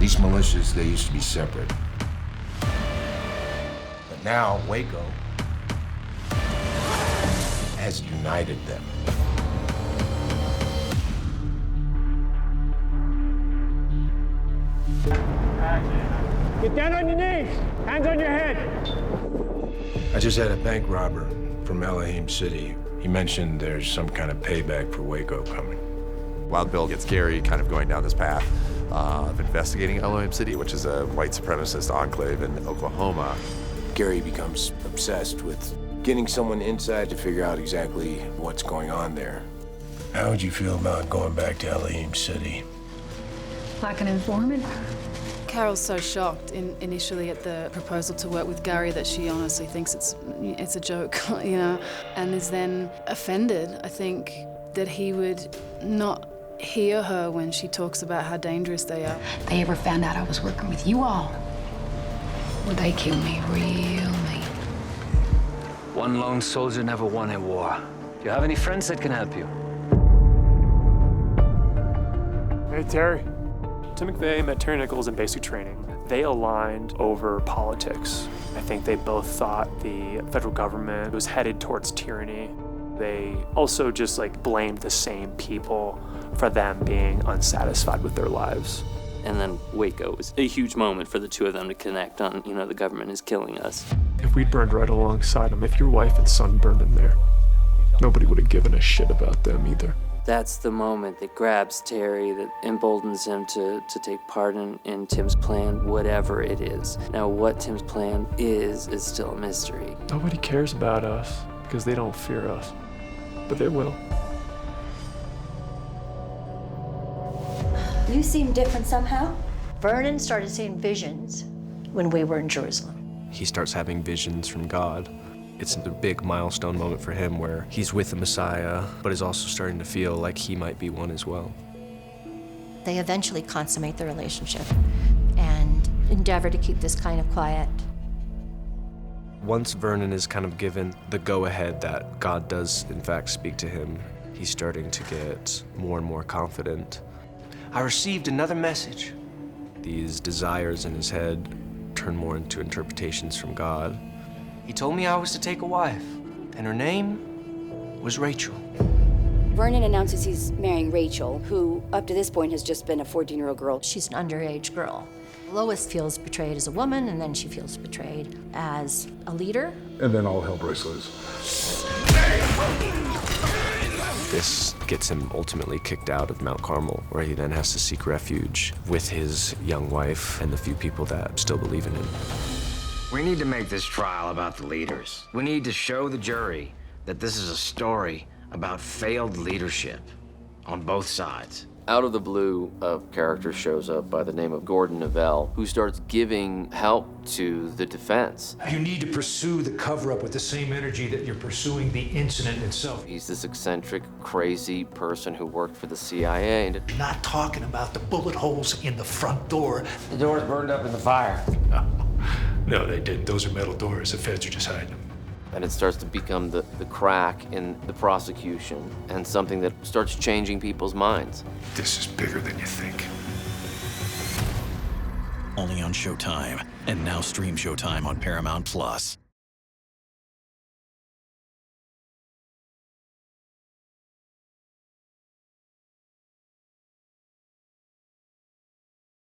These militias, they used to be separate. But now, Waco has united them. Get down on your knees! Hands on your head! I just had a bank robber from Elohim City. He mentioned there's some kind of payback for Waco coming. Wild Bill gets Gary kind of going down this path of investigating Elohim City, which is a white supremacist enclave in Oklahoma. Gary becomes obsessed with getting someone inside to figure out exactly what's going on there. How would you feel about going back to Elohim City? Like an informant? Carol's so shocked initially at the proposal to work with Gary that she honestly thinks it's a joke, you know, and is then offended, I think, that he would not hear her when she talks about how dangerous they are. If they ever found out I was working with you all, would they kill me real mean? One lone soldier never won a war. Do you have any friends that can help you? Hey, Terry. Tim McVeigh met Terry Nichols in basic training. They aligned over politics. I think they both thought the federal government was headed towards tyranny. They also just blamed the same people for them being unsatisfied with their lives. And then Waco was a huge moment for the two of them to connect on, the government is killing us. If we'd burned right alongside them, if your wife and son burned in there, nobody would have given a shit about them either. That's the moment that grabs Terry, that emboldens him to take part in Tim's plan, whatever it is. Now, what Tim's plan is still a mystery. Nobody cares about us because they don't fear us, but they will. You seem different somehow. Vernon started seeing visions when we were in Jerusalem. He starts having visions from God. It's a big milestone moment for him where he's with the Messiah, but is also starting to feel like he might be one as well. They eventually consummate their relationship and endeavor to keep this kind of quiet. Once Vernon is kind of given the go-ahead that God does in fact speak to him, he's starting to get more and more confident. I received another message. These desires in his head turn more into interpretations from God. He told me I was to take a wife, and her name was Rachel. Vernon announces he's marrying Rachel, who up to this point has just been a 14-year-old girl. She's an underage girl. Lois feels betrayed as a woman, and then she feels betrayed as a leader. And then all hell breaks loose. This gets him ultimately kicked out of Mount Carmel, where he then has to seek refuge with his young wife and the few people that still believe in him. We need to make this trial about the leaders. We need to show the jury that this is a story about failed leadership on both sides. Out of the blue, a character shows up by the name of Gordon Neville, who starts giving help to the defense. You need to pursue the cover-up with the same energy that you're pursuing the incident itself. He's this eccentric, crazy person who worked for the CIA. And You're not talking about the bullet holes in the front door. The doors burned up in the fire. No, they didn't. Those are metal doors. The feds are just hiding them. And it starts to become the crack in the prosecution and something that starts changing people's minds. This is bigger than you think. Only on Showtime. And now stream Showtime on Paramount+.